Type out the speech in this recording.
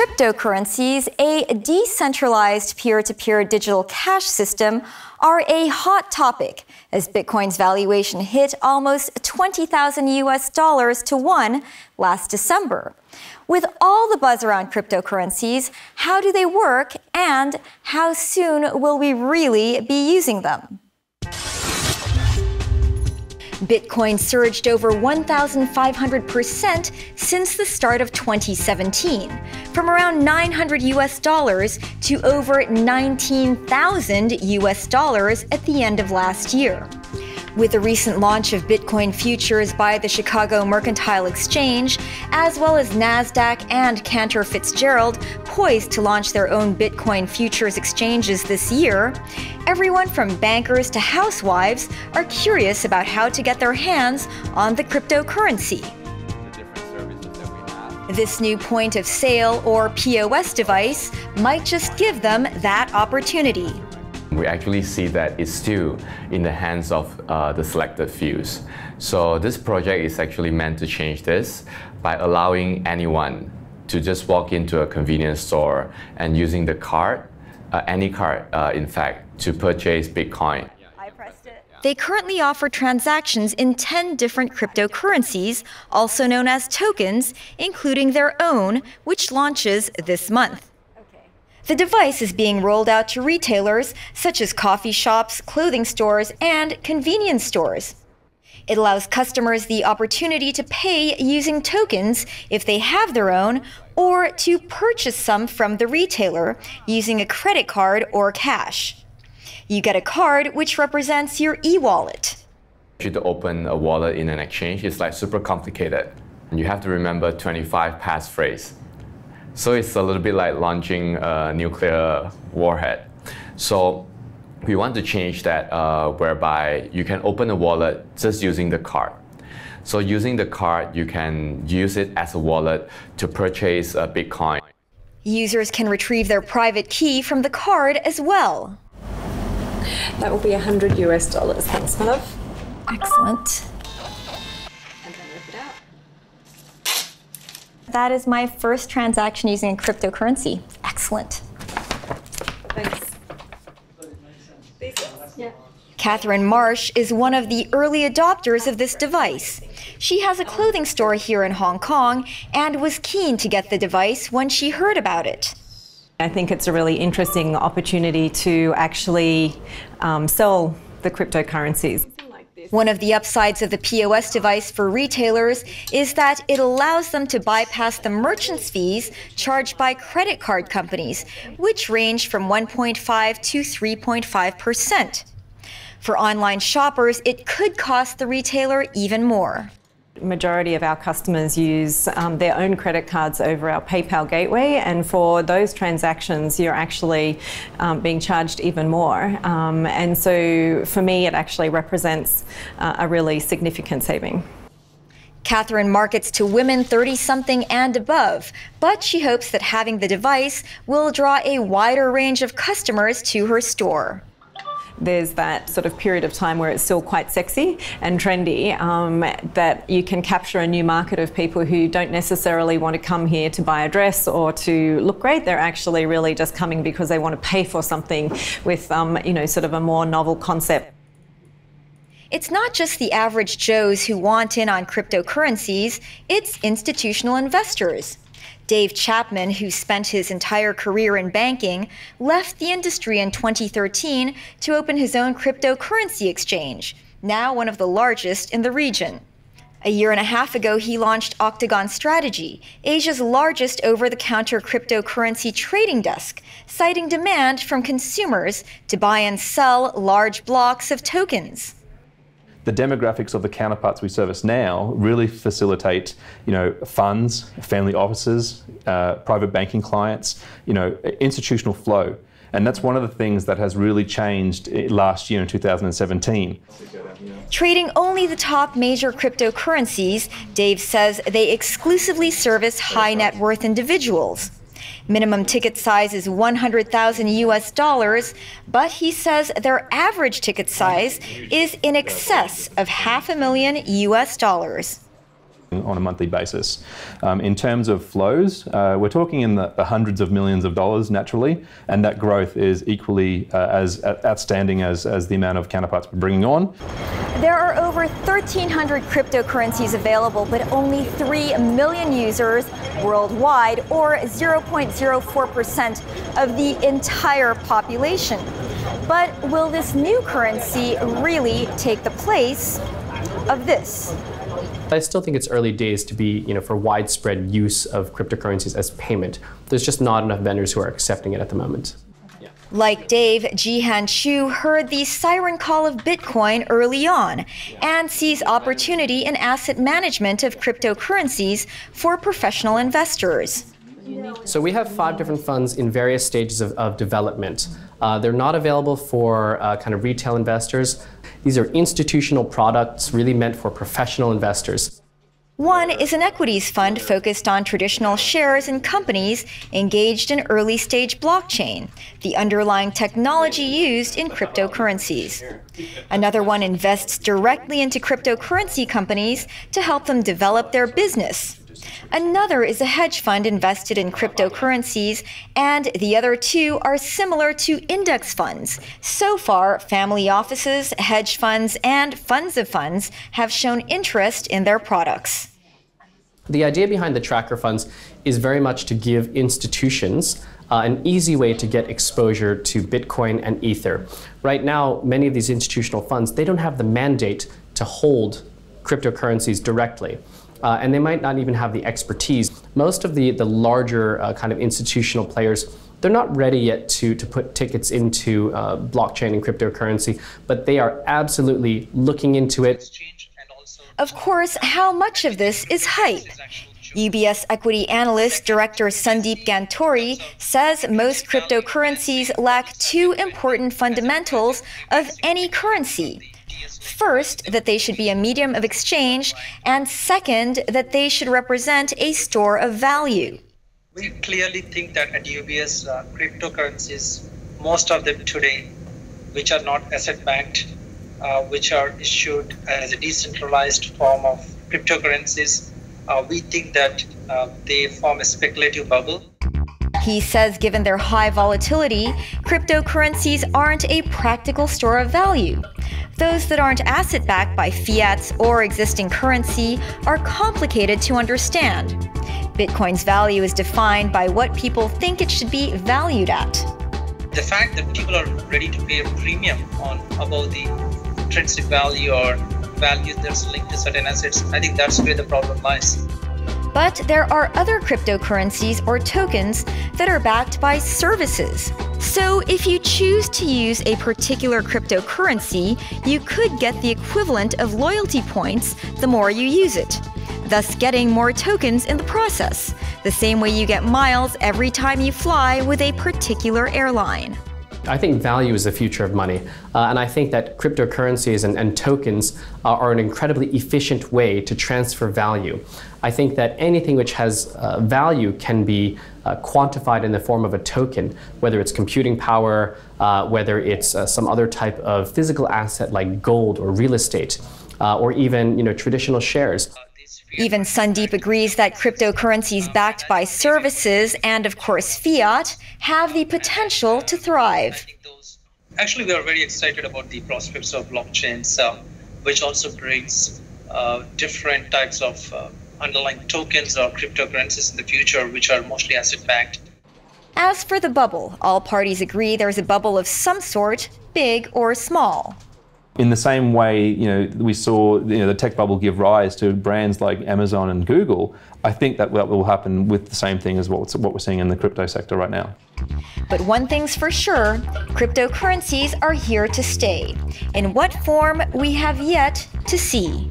Cryptocurrencies, a decentralized peer-to-peer digital cash system, are a hot topic as Bitcoin's valuation hit almost $20,000 to one last December. With all the buzz around cryptocurrencies, how do they work and how soon will we really be using them? Bitcoin surged over 1,500% since the start of 2017, from around $900 to over $19,000 at the end of last year. With the recent launch of Bitcoin futures by the Chicago Mercantile Exchange, as well as NASDAQ and Cantor Fitzgerald poised to launch their own Bitcoin futures exchanges this year, everyone from bankers to housewives are curious about how to get their hands on the cryptocurrency. This new point of sale or POS device might just give them that opportunity. We actually see that it's still in the hands of the selected fews. So this project is actually meant to change this by allowing anyone to just walk into a convenience store and using the card, any card in fact, to purchase Bitcoin. They currently offer transactions in 10 different cryptocurrencies, also known as tokens, including their own, which launches this month. The device is being rolled out to retailers such as coffee shops, clothing stores, and convenience stores. It allows customers the opportunity to pay using tokens if they have their own, or to purchase some from the retailer using a credit card or cash. You get a card which represents your e-wallet. To open a wallet in an exchange is like super complicated. You have to remember 25 passphrase. So it's a little bit like launching a nuclear warhead. So we want to change that whereby you can open a wallet just using the card. So using the card, you can use it as a wallet to purchase Bitcoin. Users can retrieve their private key from the card as well. That will be $100. Thanks, my love. Excellent. That is my first transaction using a cryptocurrency. Excellent. Thanks. Yeah. Catherine Marscht is one of the early adopters of this device. She has a clothing store here in Hong Kong and was keen to get the device when she heard about it. I think it's a really interesting opportunity to actually sell the cryptocurrencies. One of the upsides of the POS device for retailers is that it allows them to bypass the merchant's fees charged by credit card companies, which range from 1.5 to 3.5%. For online shoppers, it could cost the retailer even more. Majority of our customers use their own credit cards over our PayPal gateway, and for those transactions you're actually being charged even more. And so for me it actually represents a really significant saving. Catherine markets to women 30-something and above, but she hopes that having the device will draw a wider range of customers to her store. There's that sort of period of time where it's still quite sexy and trendy, that you can capture a new market of people who don't necessarily want to come here to buy a dress or to look great. They're actually really just coming because they want to pay for something with, sort of a more novel concept. It's not just the average Joes who want in on cryptocurrencies, it's institutional investors. Dave Chapman, who spent his entire career in banking, left the industry in 2013 to open his own cryptocurrency exchange, now one of the largest in the region. A year and a half ago, he launched Octagon Strategy, Asia's largest over-the-counter cryptocurrency trading desk, citing demand from consumers to buy and sell large blocks of tokens. The demographics of the counterparts we service now really facilitate, funds, family offices, private banking clients, institutional flow. And that's one of the things that has really changed last year in 2017. Trading only the top major cryptocurrencies, Dave says they exclusively service high net worth individuals. Minimum ticket size is $100,000, but he says their average ticket size is in excess of $500,000. on a monthly basis. In terms of flows, we're talking in the hundreds of millions of dollars naturally, and that growth is equally as outstanding as the amount of counterparts we're bringing on. There are over 1,300 cryptocurrencies available, but only 3 million users worldwide, or 0.04% of the entire population. But will this new currency really take the place of this? I still think it's early days to be, for widespread use of cryptocurrencies as payment. There's just not enough vendors who are accepting it at the moment. Like Dave, Jehan heard the siren call of Bitcoin early on and sees opportunity in asset management of cryptocurrencies for professional investors. So we have 5 different funds in various stages of development. They're not available for kind of retail investors. These are institutional products really meant for professional investors. One is an equities fund focused on traditional shares in companies engaged in early-stage blockchain, the underlying technology used in cryptocurrencies. Another one invests directly into cryptocurrency companies to help them develop their business. Another is a hedge fund invested in cryptocurrencies, and the other 2 are similar to index funds. So far, family offices, hedge funds, and funds of funds have shown interest in their products. The idea behind the tracker funds is very much to give institutions an easy way to get exposure to Bitcoin and Ether. Right now, many of these institutional funds, they don't have the mandate to hold cryptocurrencies directly. And they might not even have the expertise. Most of the larger kind of institutional players, they're not ready yet to put tickets into blockchain and cryptocurrency, but they are absolutely looking into it. Of course, how much of this is hype? UBS equity analyst director Sundeep Gantori says most cryptocurrencies lack 2 important fundamentals of any currency. First, that they should be a medium of exchange, and second, that they should represent a store of value. We clearly think that at UBS, cryptocurrencies, most of them today, which are not asset-backed, which are issued as a decentralized form of cryptocurrencies, we think that they form a speculative bubble. He says given their high volatility, cryptocurrencies aren't a practical store of value. Those that aren't asset-backed by fiat or existing currency are complicated to understand. Bitcoin's value is defined by what people think it should be valued at. The fact that people are ready to pay a premium above the intrinsic value or value that's linked to certain assets, I think that's where the problem lies. But there are other cryptocurrencies or tokens that are backed by services. So if you choose to use a particular cryptocurrency, you could get the equivalent of loyalty points the more you use it, thus getting more tokens in the process, the same way you get miles every time you fly with a particular airline. I think value is the future of money, and I think that cryptocurrencies and tokens are an incredibly efficient way to transfer value. I think that anything which has value can be quantified in the form of a token, whether it's computing power, whether it's some other type of physical asset like gold or real estate, or even traditional shares. Even Sundeep agrees that cryptocurrencies backed by services and, of course, fiat have the potential to thrive. Actually, we are very excited about the prospects of blockchains, which also brings different types of underlying tokens or cryptocurrencies in the future, which are mostly asset-backed. As for the bubble, all parties agree there's a bubble of some sort, big or small. In the same way, we saw the tech bubble give rise to brands like Amazon and Google. I think that will happen with the same thing as what we're seeing in the crypto sector right now. But one thing's for sure, cryptocurrencies are here to stay. In what form, we have yet to see.